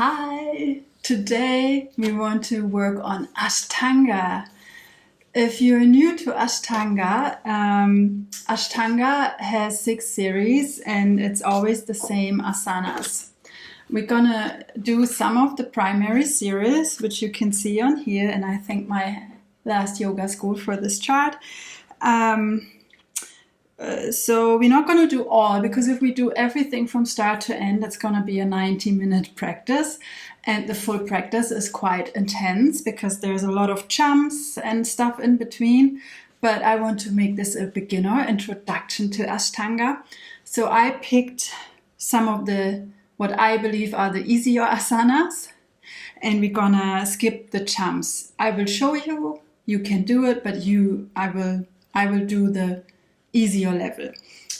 Hi! Today we want to work on Ashtanga. If you're new to Ashtanga, Ashtanga has 6 series and it's always the same asanas. We're gonna do some of the primary series, which you can see on here, and I think my last yoga school for this chart. So we're not going to do all, because if we do everything from start to end, it's going to be a 90-minute practice. And the full practice is quite intense because there's a lot of jumps and stuff in between. But I want to make this a beginner introduction to Ashtanga. So I picked some of what I believe are the easier asanas. And we're going to skip the jumps. I will show you, you can do it, but I will do the easier level.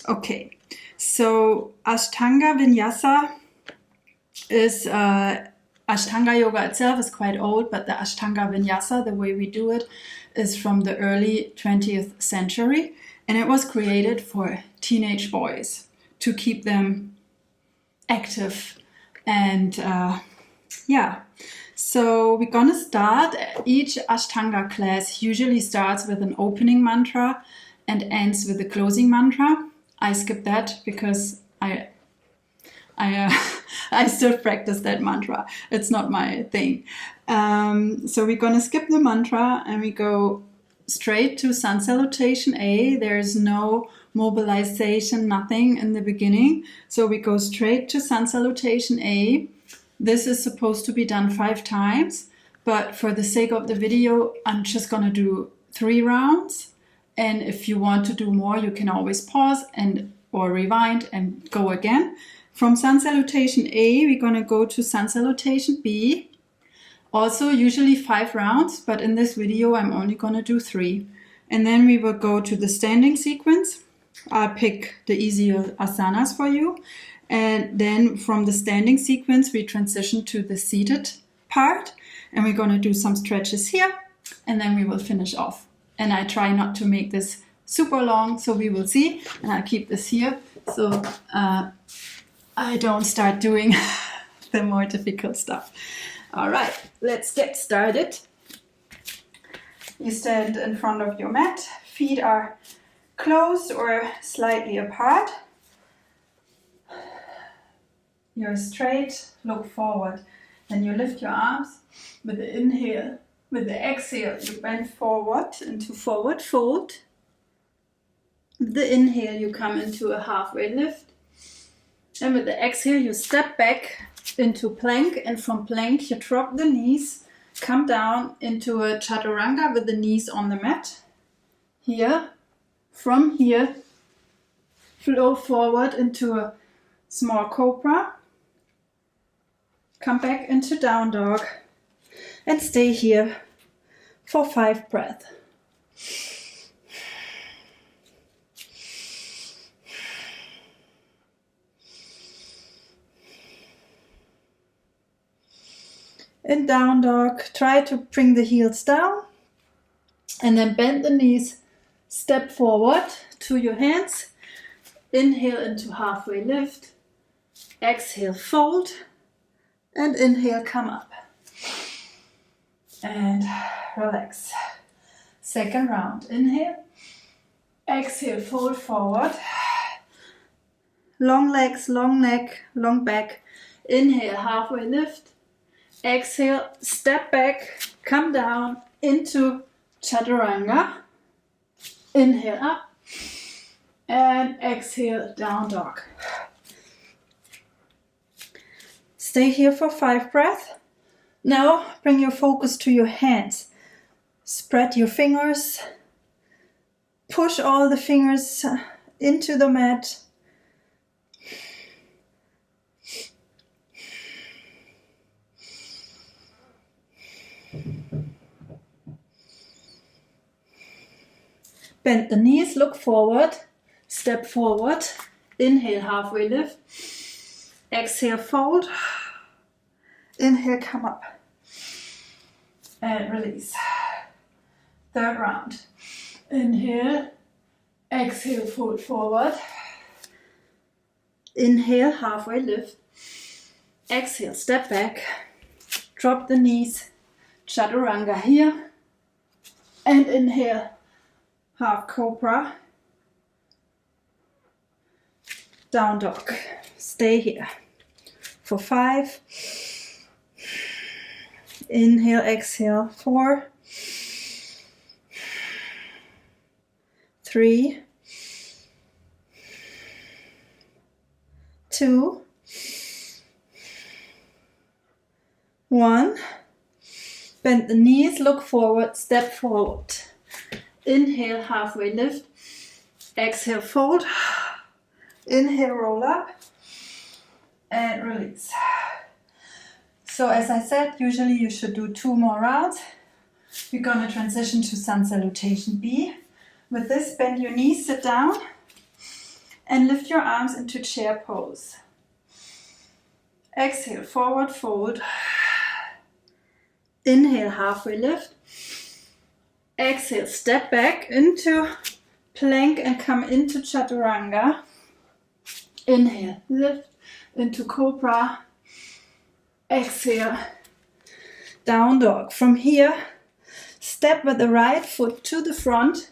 Okay, so Ashtanga Vinyasa is Ashtanga yoga itself is quite old, but the Ashtanga Vinyasa, the way we do it, is from the early 20th century, and it was created for teenage boys to keep them active. And so we're gonna start. Each Ashtanga class usually starts with an opening mantra and ends with the closing mantra. I skip that because I still practice that mantra. It's not my thing. So we're gonna skip the mantra and we go straight to Sun Salutation A. There's no mobilization, nothing in the beginning. So we go straight to Sun Salutation A. This is supposed to be done 5 times, but for the sake of the video, I'm just gonna do 3 rounds. And if you want to do more, you can always pause or rewind and go again. From Sun Salutation A, we're going to go to Sun Salutation B. Also usually 5 rounds, but in this video, I'm only going to do 3. And then we will go to the standing sequence. I'll pick the easier asanas for you. And then from the standing sequence, we transition to the seated part. And we're going to do some stretches here. And then we will finish off. And I try not to make this super long, so we will see. And I'll keep this here, so I don't start doing the more difficult stuff. All right, let's get started. You stand in front of your mat. Feet are closed or slightly apart. You're straight, look forward. Then you lift your arms with the inhale. With the exhale, you bend forward into forward fold. With the inhale, you come into a halfway lift. And with the exhale, you step back into plank. And from plank, you drop the knees, come down into a chaturanga with the knees on the mat. Here, from here, flow forward into a small cobra. Come back into down dog. And stay here for 5 breaths. In down dog, try to bring the heels down and then bend the knees, step forward to your hands. Inhale into halfway lift, exhale fold, and inhale come up. And relax. Second round. Inhale. Exhale, fold forward. Long legs, long neck, long back. Inhale, halfway lift. Exhale, step back, come down into chaturanga. Inhale up. And exhale, down dog. Stay here for 5 breaths. Now bring your focus to your hands. Spread your fingers. Push all the fingers into the mat. Bend the knees, look forward. Step forward. Inhale, halfway lift. Exhale, fold. Inhale, come up. And release. Third round. Inhale. Exhale, fold forward. Inhale, halfway lift. Exhale, step back, drop the knees, chaturanga here, and inhale, half cobra, down dog. Stay here for 5. Inhale, exhale, 4, 3, 2, 1. Bend the knees, look forward, step forward. Inhale, halfway lift. Exhale, fold. Inhale, roll up. And release. So as I said, usually you should do 2 more rounds. We're going to transition to Sun Salutation B. With this, bend your knees, sit down, and lift your arms into chair pose. Exhale, forward fold. Inhale, halfway lift. Exhale, step back into plank and come into chaturanga. Inhale, lift into cobra. Exhale, down dog. From here, step with the right foot to the front.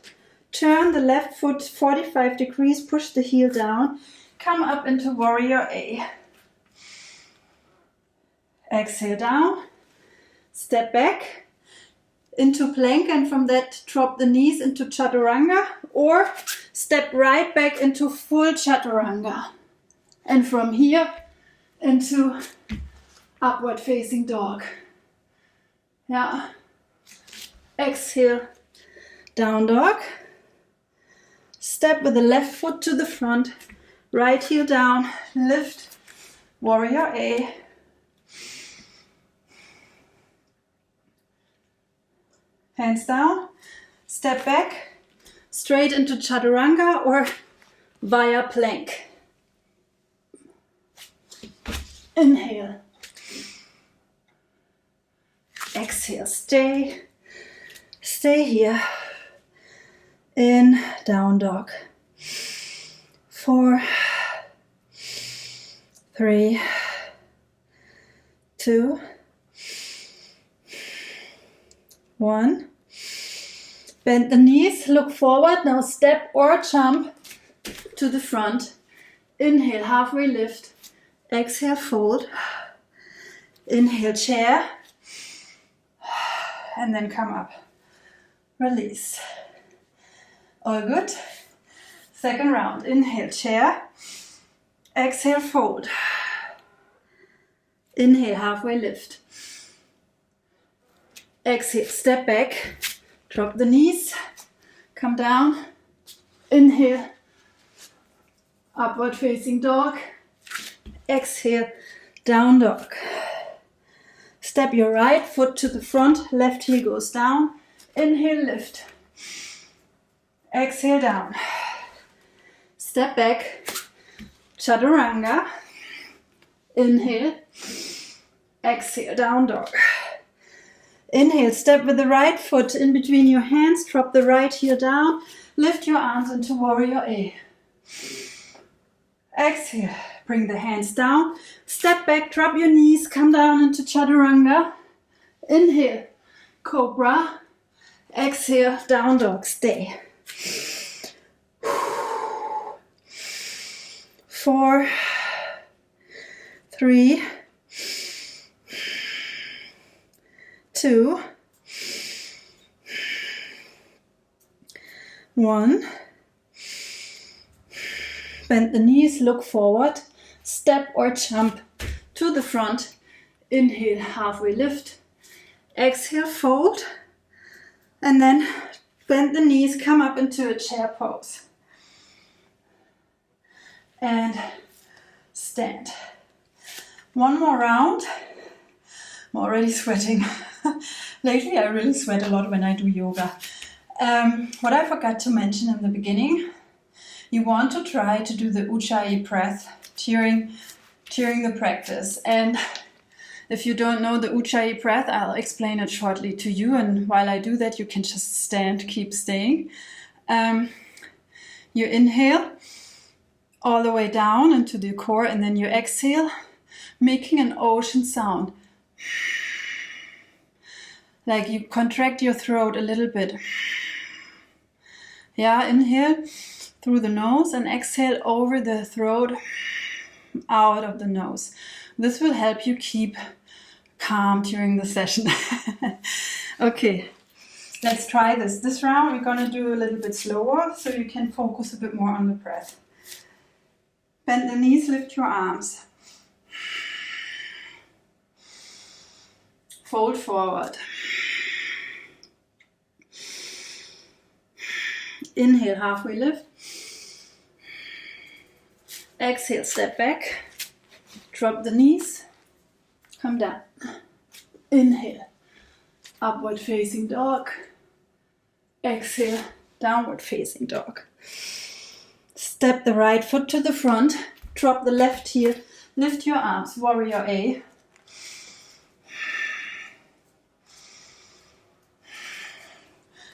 Turn the left foot 45 degrees, push the heel down. Come up into warrior A. Exhale, down. Step back into plank, and from that drop the knees into chaturanga, or step right back into full chaturanga. And from here into upward facing dog. Yeah. Exhale, down dog. Step with the left foot to the front, right heel down, lift, warrior A. Hands down, step back, straight into chaturanga or via plank. Inhale. Exhale, stay here. In, down dog. 4, 3, 2, 1. Bend the knees, look forward. Now step or jump to the front. Inhale, halfway lift. Exhale, fold. Inhale, chair. And then come up. Release. All good. Second round. Inhale, chair. Exhale, fold. Inhale, halfway lift. Exhale, step back. Drop the knees. Come down. Inhale. Upward facing dog. Exhale, down dog. Step your right foot to the front. Left heel goes down. Inhale, lift. Exhale, down. Step back. Chaturanga. Inhale. Exhale, down dog. Inhale, step with the right foot in between your hands. Drop the right heel down. Lift your arms into warrior A. Exhale, bring the hands down. Step back, drop your knees, come down into chaturanga. Inhale, cobra. Exhale, down dog, stay. 4, 3, 2, 1. Bend the knees, look forward. Step or jump to the front. Inhale, halfway lift. Exhale, fold. And then bend the knees, come up into a chair pose. And stand. One more round. I'm already sweating. Lately I really sweat a lot when I do yoga. What I forgot to mention in the beginning, you want to try to do the Ujjayi breath during the practice. And if you don't know the Ujjayi breath, I'll explain it shortly to you. And while I do that, you can just stand, keep staying. You inhale all the way down into the core, and then you exhale making an ocean sound. Like you contract your throat a little bit. Yeah, inhale through the nose and exhale over the throat, out of the nose. This will help you keep calm during the session. Okay, let's try this. This round we're going to do a little bit slower so you can focus a bit more on the breath. Bend the knees, lift your arms. Fold forward. Inhale, halfway lift. Exhale, step back. Drop the knees. Come down. Inhale, upward facing dog. Exhale, downward facing dog. Step the right foot to the front. Drop the left heel. Lift your arms, warrior A.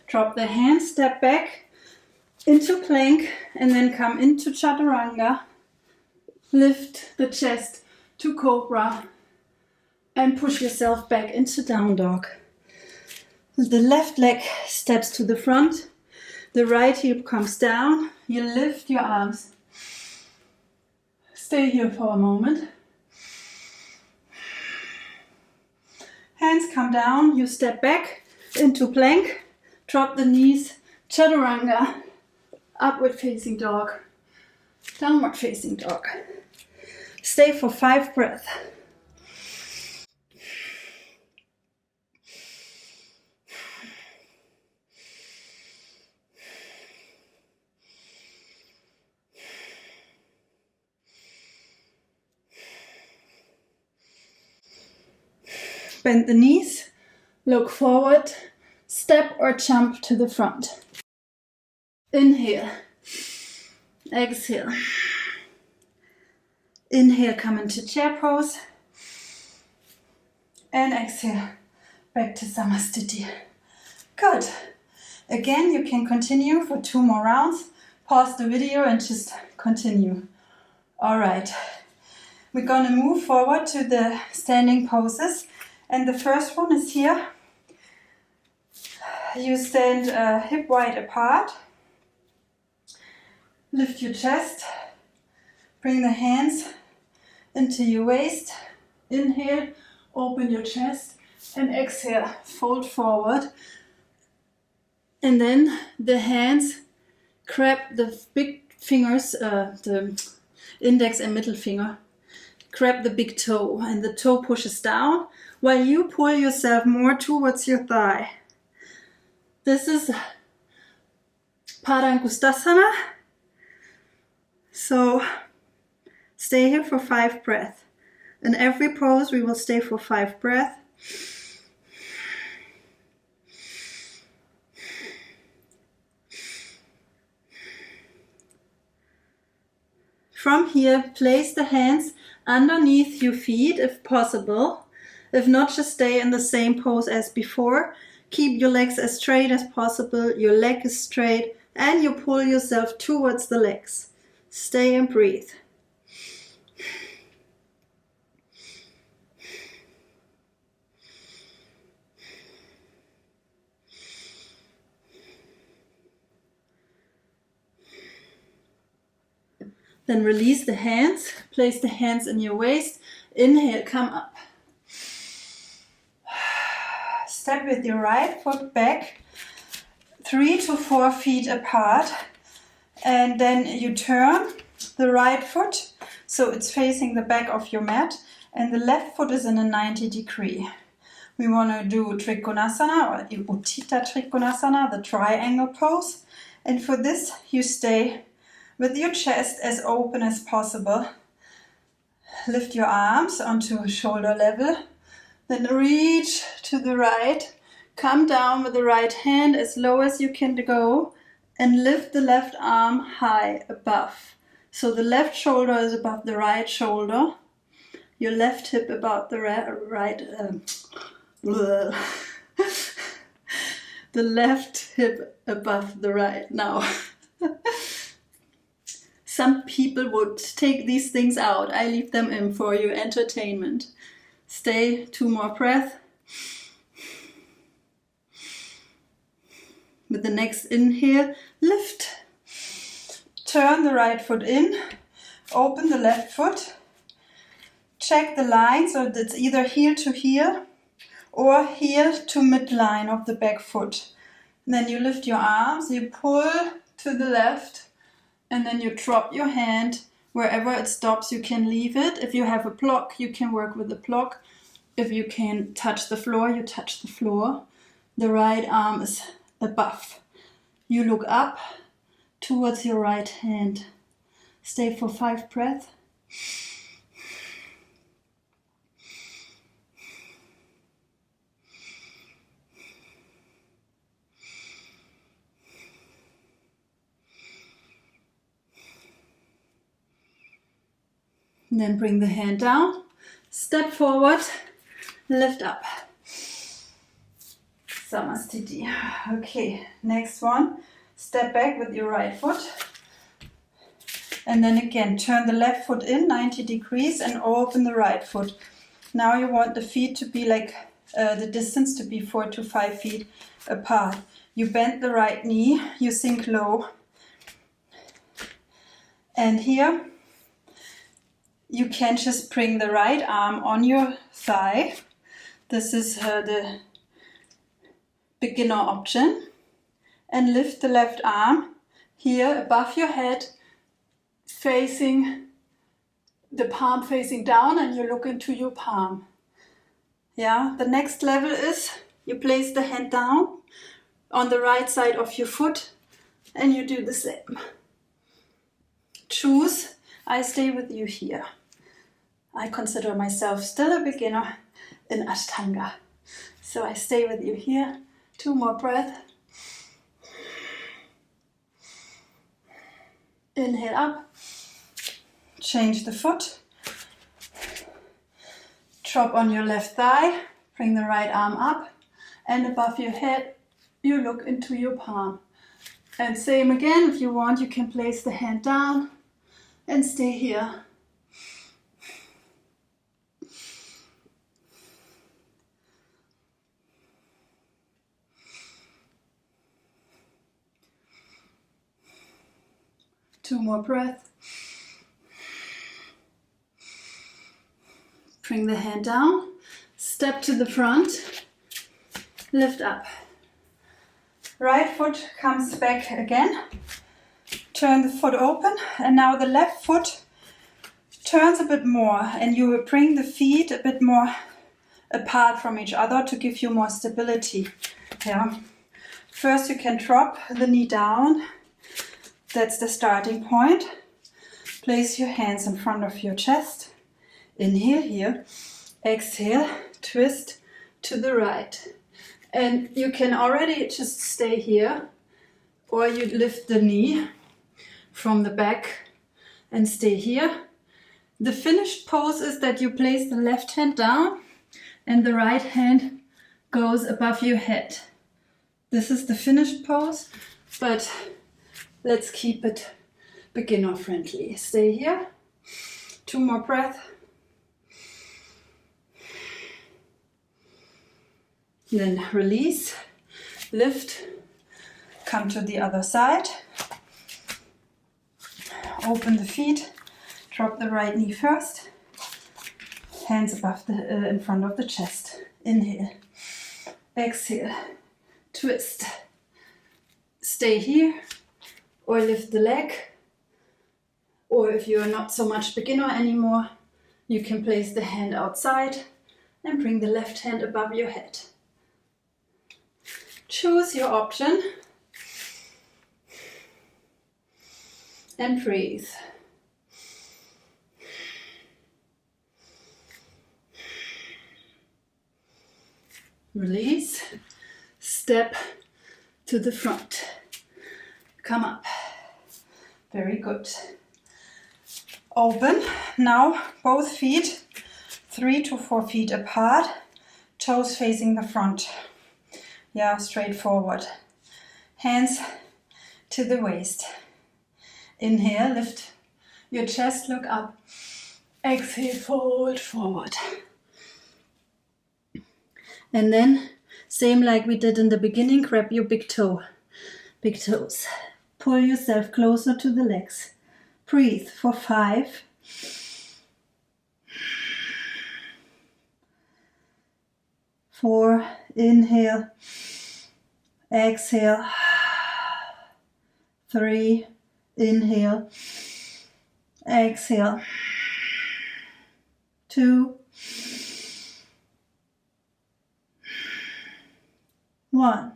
Drop the hands, step back into plank and then come into chaturanga. Lift the chest to cobra and push yourself back into down dog. The left leg steps to the front. The right hip comes down. You lift your arms. Stay here for a moment. Hands come down. You step back into plank. Drop the knees. Chaturanga. Upward facing dog. Downward facing dog. Stay for 5 breaths. Bend the knees, look forward, step or jump to the front. Inhale, exhale. Inhale, come into chair pose. And exhale, back to Samasthiti. Good. Again, you can continue for 2 more rounds. Pause the video and just continue. All right. We're going to move forward to the standing poses. And the first one is here. You stand hip wide apart. Lift your chest. Bring the hands into your waist. Inhale, open your chest. And exhale, fold forward. And then the hands grab the big fingers, the index and middle finger. Grab the big toe and the toe pushes down while you pull yourself more towards your thigh. This is Padangusthasana. So stay here for 5 breaths. In every pose we will stay for 5 breaths. From here, place the hands underneath your feet if possible. If not, just stay in the same pose as before. Keep your legs as straight as possible. Your leg is straight and you pull yourself towards the legs. Stay and breathe. Then release the hands, place the hands in your waist. Inhale, come up. Step with your right foot back, 3 to 4 feet apart. And then you turn the right foot so it's facing the back of your mat. And the left foot is in a 90 degree. We want to do Trikonasana or Uttita Trikonasana, the triangle pose. And for this, you stay with your chest as open as possible. Lift your arms onto shoulder level. Then reach to the right. Come down with the right hand as low as you can go. And lift the left arm high above. So the left shoulder is above the right shoulder. Your left hip above the the left hip above the right. Now. Some people would take these things out. I leave them in for your entertainment. Stay, 2 more breaths. With the next inhale, lift. Turn the right foot in, open the left foot. Check the line, so it's either heel to heel or heel to midline of the back foot. And then you lift your arms, you pull to the left, and then you drop your hand. Wherever it stops, you can leave it. If you have a block, you can work with the block. If you can touch the floor, you touch the floor. The right arm is above. You look up towards your right hand. Stay for 5 breaths. And then bring the hand down, step forward, lift up. Samastiti. Okay, next one. Step back with your right foot. And then again, turn the left foot in 90 degrees and open the right foot. Now you want the feet to be like, the distance to be 4 to 5 feet apart. You bend the right knee, you sink low. And here, you can just bring the right arm on your thigh. This is the beginner option. And lift the left arm here above your head, facing the palm facing down, and you look into your palm. Yeah, the next level is you place the hand down on the right side of your foot and you do the same. Choose. I stay with you here. I consider myself still a beginner in Ashtanga. So I stay with you here. 2 more breaths. Inhale up. Change the foot. Drop on your left thigh. Bring the right arm up. And above your head, you look into your palm. And same again, if you want, you can place the hand down and stay here. Two more breaths. Bring the hand down, step to the front, lift up. Right foot comes back again. Turn the foot open, and now the left foot turns a bit more, and you will bring the feet a bit more apart from each other to give you more stability. Yeah. First you can drop the knee down. That's the starting point. Place your hands in front of your chest. Inhale here. Exhale, twist to the right. And you can already just stay here, or you lift the knee from the back and stay here. The finished pose is that you place the left hand down and the right hand goes above your head. This is the finished pose, but let's keep it beginner friendly. Stay here. 2 more breaths. Then release, lift, come to the other side. Open the feet, drop the right knee first. Hands above the in front of the chest. Inhale, exhale, twist. Stay here, or lift the leg. Or if you're not so much beginner anymore, you can place the hand outside and bring the left hand above your head. Choose your option and breathe. Release, step to the front. Come up. Very good. Open. Now both feet 3 to 4 feet apart, toes facing the front. Yeah, straight forward. Hands to the waist. Inhale, lift your chest, look up. Exhale, fold forward. And then, same like we did in the beginning, grab your big toe, big toes. Pull yourself closer to the legs. Breathe for 5. 4, inhale, exhale. 3, inhale, exhale. 2, 1.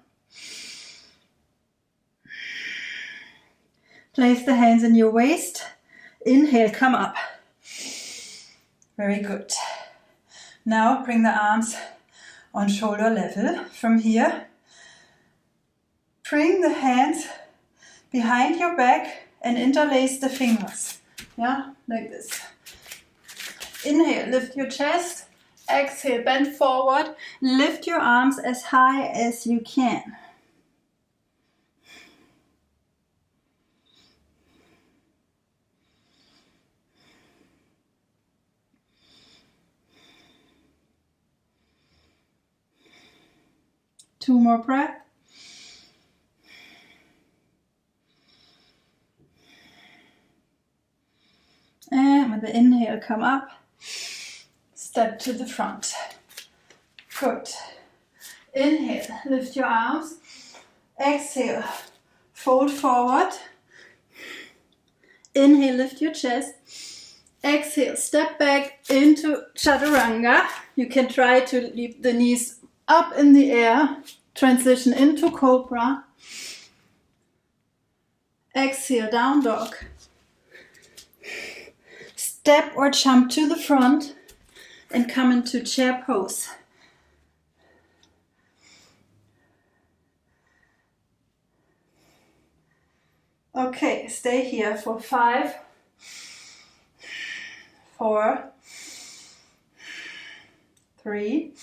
Place the hands in your waist. Inhale, come up. Very good. Now bring the arms on shoulder level. From here, bring the hands behind your back and interlace the fingers. Yeah, like this. Inhale, lift your chest. Exhale, bend forward. Lift your arms as high as you can. Two more breaths. And with the inhale, come up. Step to the front. Good. Inhale, lift your arms. Exhale, fold forward. Inhale, lift your chest. Exhale, step back into chaturanga. You can try to leave the knees up in the air. Transition into cobra. Exhale, down dog. Step or jump to the front and come into chair pose. Okay, stay here for 5, 4, 3,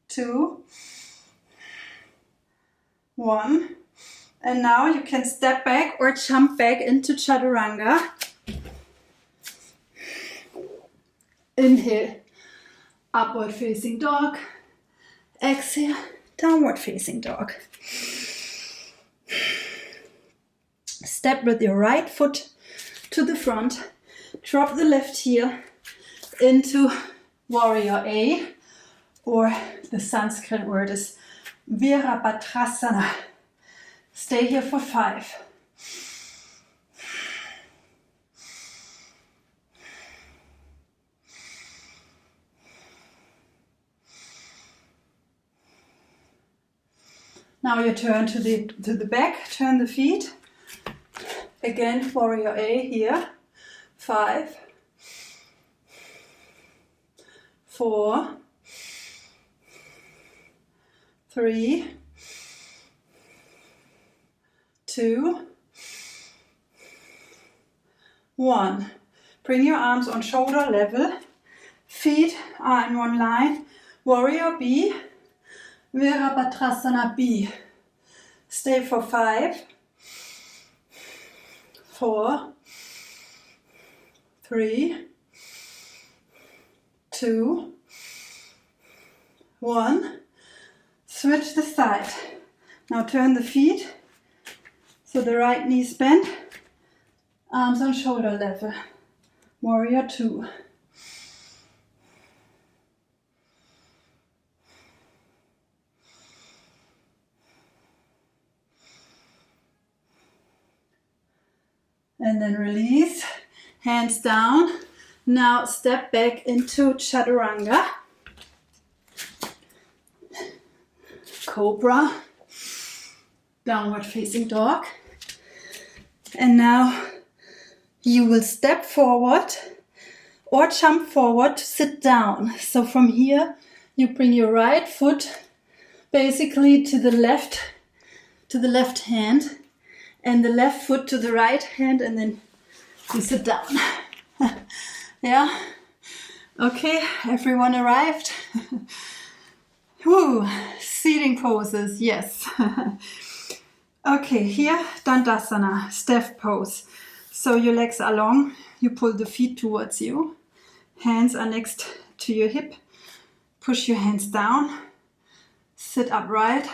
2, 1. And now you can step back or jump back into chaturanga. Inhale, upward facing dog. Exhale, downward facing dog. Step with your right foot to the front. Drop the left heel into warrior A, or the Sanskrit word is Virabhadrasana. Stay here for 5. Now you turn to the back, turn the feet. Again, warrior A here. 5, 4, 3, 2, 1. Bring your arms on shoulder level. Feet are in one line. Warrior B. Virabhadrasana B. Stay for 5, 4, 3, 2, 1. Switch the side. Now turn the feet so the right knee is bent. Arms on shoulder level. Warrior 2. And then release, hands down. Now step back into chaturanga. Cobra, downward facing dog. And now you will step forward or jump forward to sit down. So from here, you bring your right foot basically to the left hand, and the left foot to the right hand, and then you sit down. Yeah? Okay, everyone arrived? Woo, seating poses, yes. Okay, here, Dandasana, step pose. So your legs are long, you pull the feet towards you, hands are next to your hip, push your hands down, sit upright,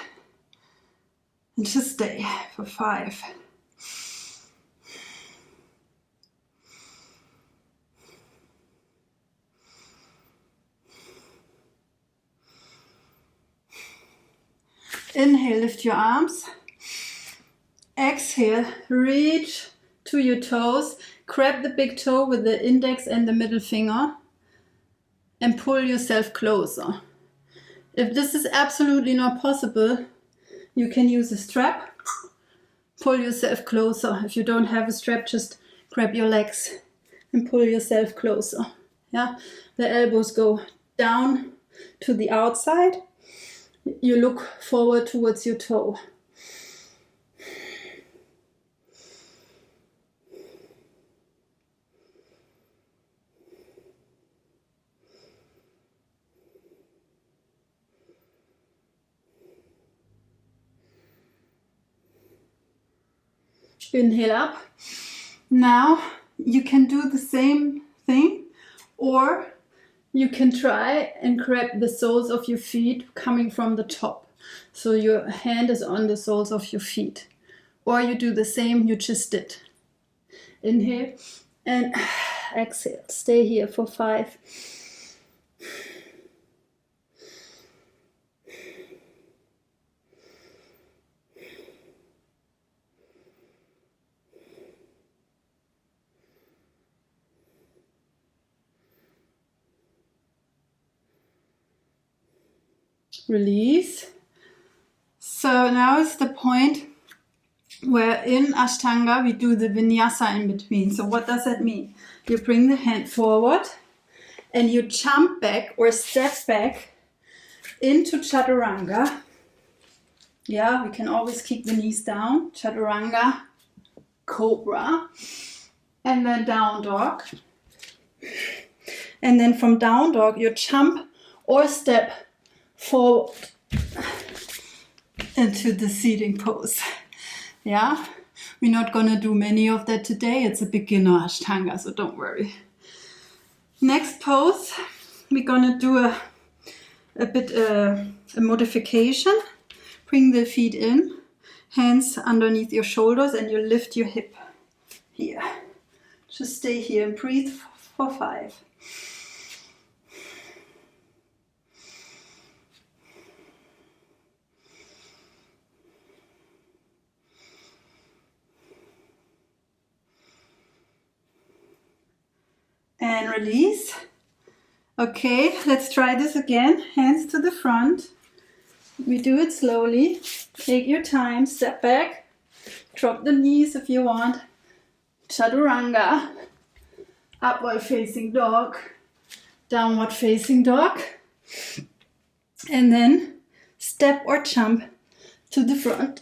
and just stay for 5. Inhale, lift your arms. Exhale, reach to your toes. Grab the big toe with the index and the middle finger and pull yourself closer. If this is absolutely not possible, you can use a strap. Pull yourself closer. If you don't have a strap, just grab your legs and pull yourself closer. Yeah, the elbows go down to the outside. You look forward towards your toe. Inhale up. Now you can do the same thing, or you can try and grab the soles of your feet coming from the top. So your hand is on the soles of your feet. Or you do the same you just did. Inhale and exhale. Stay here for 5. Release. So now is the point where in Ashtanga we do the Vinyasa in between. So what does that mean? You bring the hand forward and you jump back or step back into Chaturanga. Yeah, we can always keep the knees down. Chaturanga, Cobra, and then Down Dog. And then from Down Dog you jump or step forward into the seating pose. Yeah, we're not gonna do many of that today. It's a beginner Ashtanga, so don't worry. Next pose, we're gonna do a modification. Bring the feet in, hands underneath your shoulders, and you lift your hip here. Just stay here and breathe for 5. And release. Okay, let's try this again. Hands to the front. We do it slowly. Take your time, step back. Drop the knees if you want. Chaturanga. Upward facing dog. Downward facing dog. And then step or jump to the front.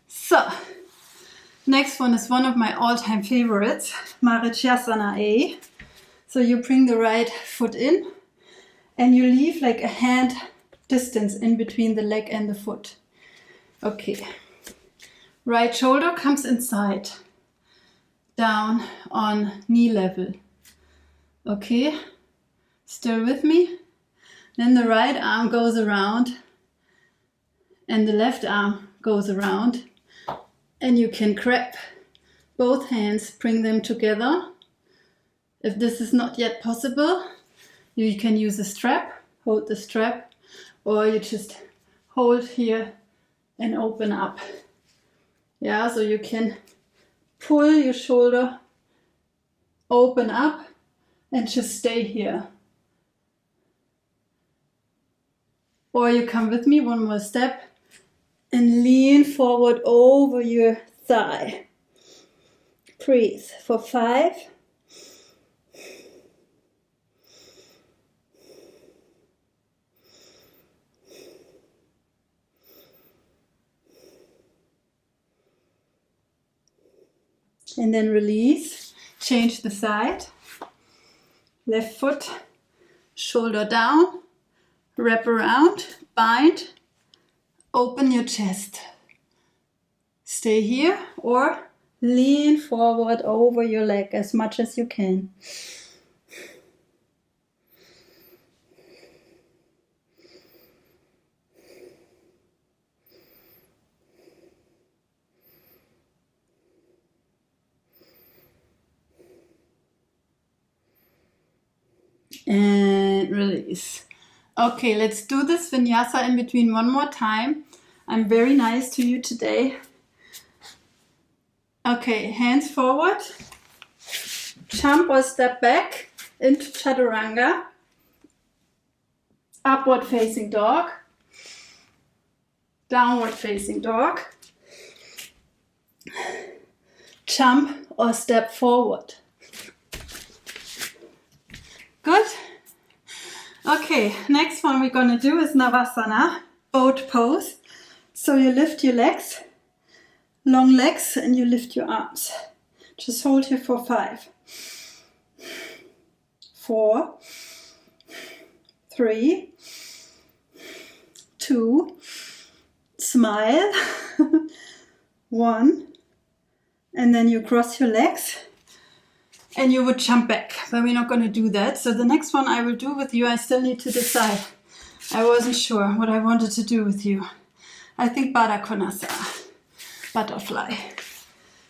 So, next one is one of my all-time favorites, Nadishodhana A. So you bring the right foot in and you leave like a hand distance in between the leg and the foot. Okay. Right shoulder comes inside, down on knee level. Okay. Still with me? Then the right arm goes around and the left arm goes around. And you can grab both hands, bring them together. If this is not yet possible, you can use a strap, hold the strap, or you just hold here and open up. Yeah, so you can pull your shoulder, open up, and just stay here. Or you come with me, one more step, and lean forward over your thigh. Breathe for 5. And then release. Change the side. Left foot, shoulder down, wrap around, bind. Open your chest. Stay here or Lean forward over your leg as much as you can. And release. Okay, let's do this vinyasa in between one more time. I'm very nice to you today. Okay, hands forward. Jump or step back into chaturanga. Upward facing dog. Downward facing dog. Jump or step forward. Good. Okay, next one we're gonna do is Navasana, boat pose. So you lift your legs, long legs, and you lift your arms. Just hold here for 5, 4, 3, 2, smile, 1, and then you cross your legs. And you would jump back, but we're not going to do that. So the next one I will do with you, I still need to decide. I wasn't sure what I wanted to do with you. I think Baddha Konasana, butterfly.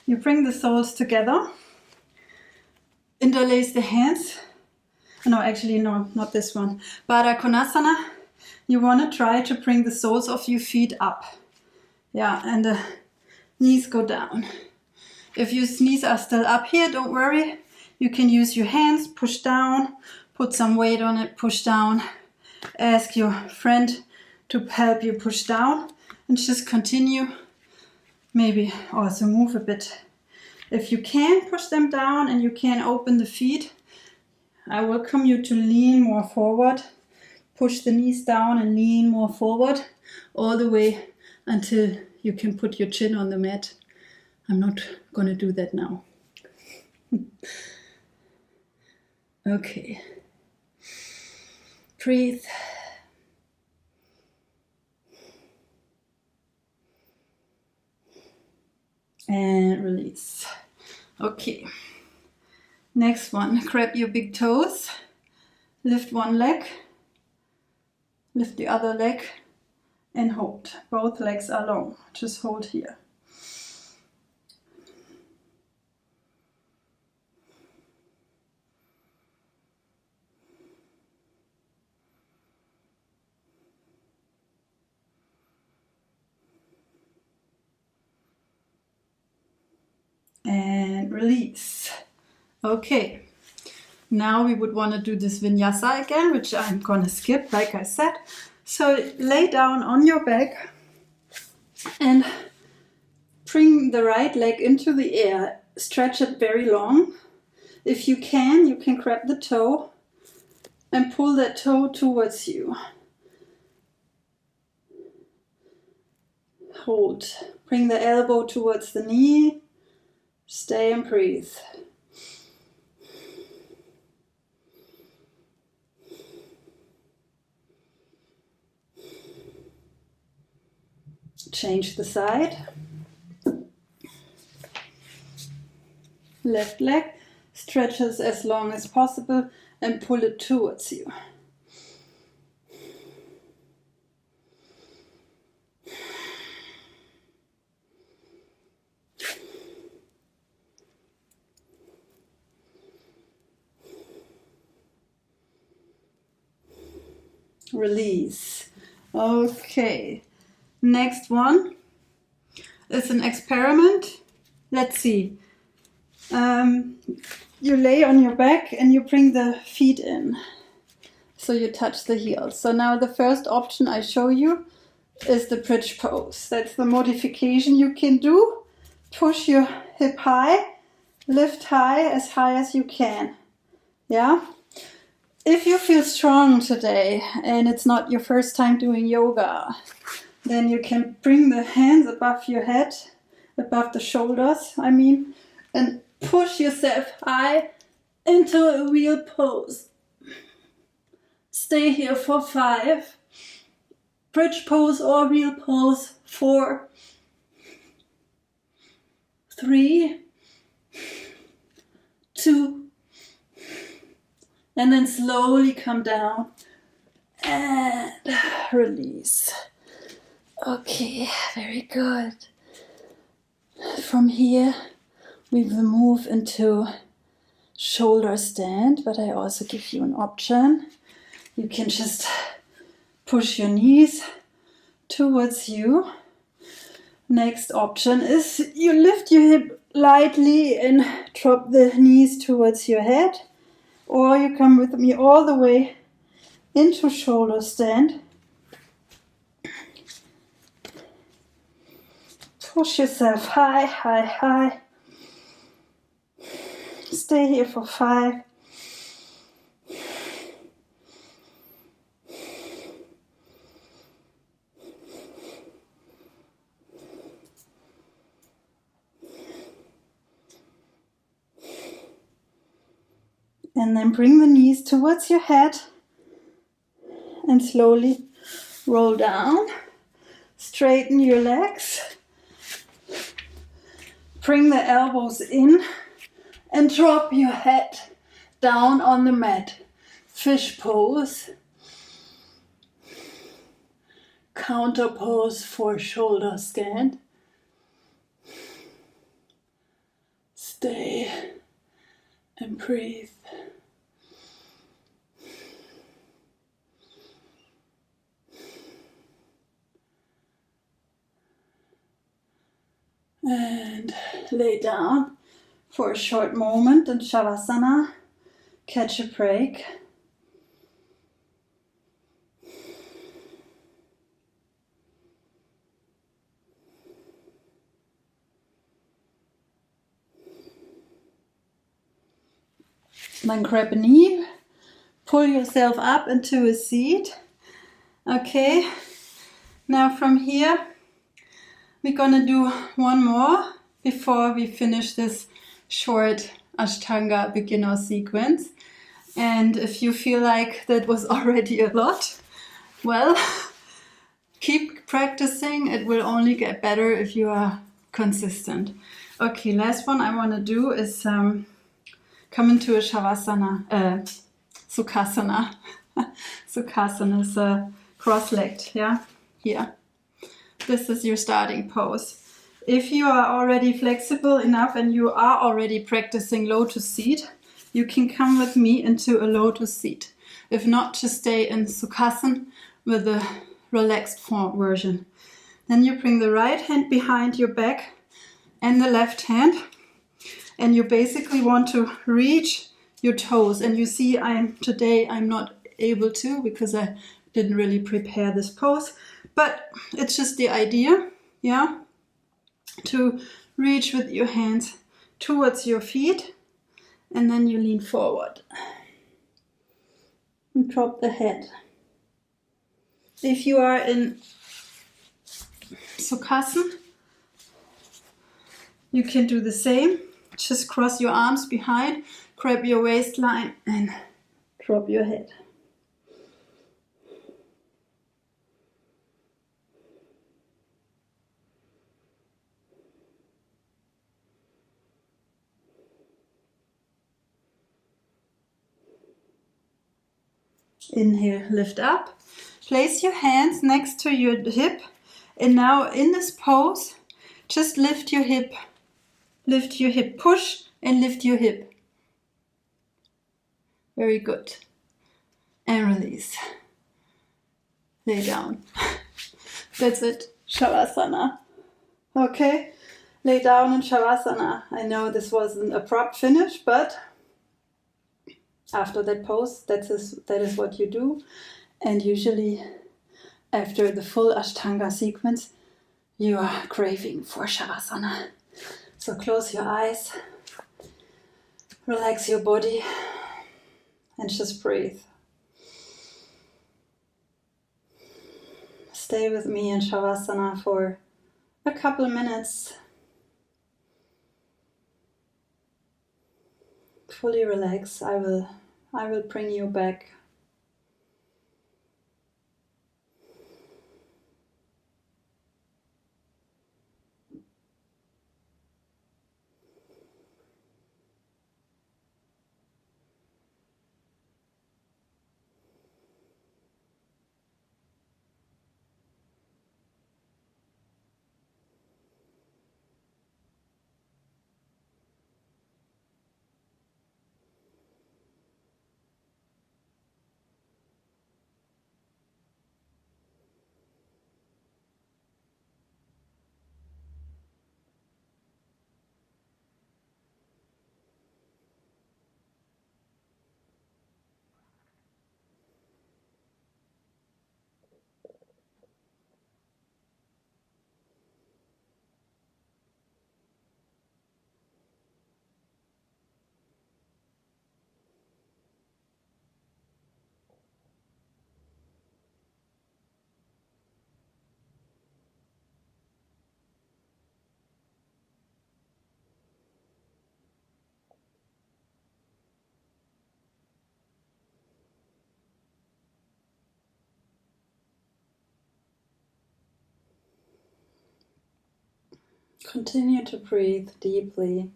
You bring the soles together, interlace the hands. No, actually, no, not this one. Baddha Konasana, you want to try to bring the soles of your feet up. Yeah, and the knees go down. If your knees are still up here, don't worry. You can use your hands, push down, put some weight on it, push down. Ask your friend to help you push down and just continue. Maybe also move a bit. If you can, push them down and you can open the feet. I welcome you to lean more forward. Push the knees down and lean more forward all the way until you can put your chin on the mat. I'm not going to do that now. Okay. Breathe. And release. Okay. Next one. Grab your big toes. Lift one leg. Lift the other leg. And hold. Both legs are long. Just hold here. And release. Okay, now we would want to do this vinyasa again, which I'm gonna skip, like I said. So lay down on your back and bring the right leg into the air. Stretch it very long. If you can grab the toe and pull that toe towards you. Hold. Bring the elbow towards the knee. Stay and breathe. Change the side. Left leg stretches as long as possible and pull it towards you. Release. Okay. Next one is an experiment. Let's see. You lay on your back and you bring the feet in. So you touch the heels. So now the first option I show you is the bridge pose. That's the modification you can do. Push your hip high, lift high as you can. Yeah? If you feel strong today and it's not your first time doing yoga, then you can bring the hands above your head, above the shoulders, and push yourself high into a wheel pose. Stay here for 5. Bridge pose or wheel pose 4, 3, 2, and then slowly come down and release. Okay, very good. From here, we will move into shoulder stand, but I also give you an option. You can just push your knees towards you. Next option is you lift your hip lightly and drop the knees towards your head, or you come with me all the way into shoulder stand. Push yourself high, high, high. Stay here for 5. And then bring the knees towards your head and slowly roll down. Straighten your legs. Bring the elbows in and drop your head down on the mat. Fish pose. Counter pose for shoulder stand. Stay and breathe. And lay down for a short moment in Shavasana. Catch a break. Then grab a knee, pull yourself up into a seat. Okay, now from here we're gonna do one more before we finish this short Ashtanga beginner sequence. And if you feel like that was already a lot, well, keep practicing. It will only get better if you are consistent. Okay, last one I want to do is come into a Shavasana, Sukhasana. Sukhasana is cross-legged, yeah? Here. This is your starting pose. If you are already flexible enough and you are already practicing lotus seat, you can come with me into a lotus seat. If not, just stay in Sukhasana with the relaxed form version. Then you bring the right hand behind your back and the left hand, and you basically want to reach your toes. And you see, today I'm not able to because I didn't really prepare this pose, but it's just the idea, yeah, to reach with your hands towards your feet, and then you lean forward and drop the head. If you are in Sukhasana, you can do the same. Just cross your arms behind, grab your waistline and drop your head. Inhale, lift up. Place your hands next to your hip. And now in this pose, just lift your hip. Lift your hip. Push and lift your hip. Very good. And release. Lay down. That's it. Shavasana. Okay? Lay down in Shavasana. I know this was an abrupt finish, but after that pose, that is what you do. And usually after the full Ashtanga sequence, you are craving for Shavasana. So close your eyes, relax your body, and just breathe. Stay with me in Shavasana for a couple of minutes. Fully relax. I will bring you back. Continue to breathe deeply.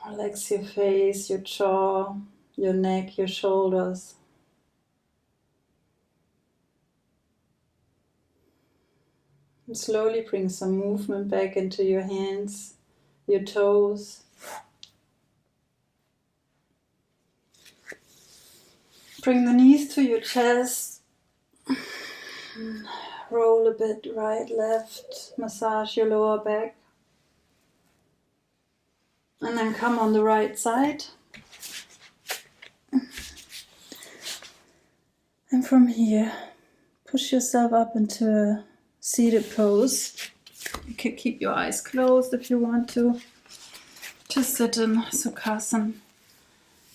Relax your face, your jaw, your neck, your shoulders. And slowly bring some movement back into your hands, your toes. Bring the knees to your chest. Roll a bit right, left. Massage your lower back. And then come on the right side. And from here, push yourself up into a seated pose. You can keep your eyes closed if you want to. Just sit in Sukhasana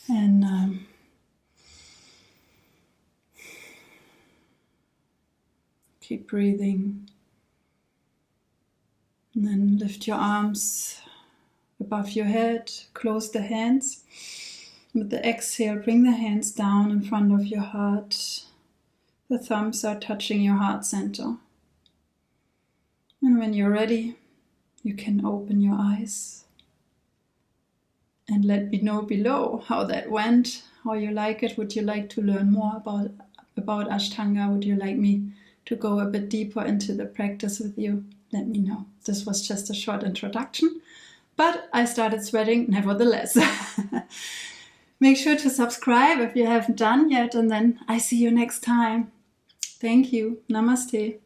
and keep breathing. And then lift your arms above your head, close the hands. With the exhale, bring the hands down in front of your heart. The thumbs are touching your heart center. And when you're ready, you can open your eyes. And let me know below how that went, how you like it. Would you like to learn more about Ashtanga? Would you like me to go a bit deeper into the practice with you? Let me know. This was just a short introduction, but I started sweating nevertheless. Make sure to subscribe if you haven't done yet, and then I see you next time. Thank you. Namaste.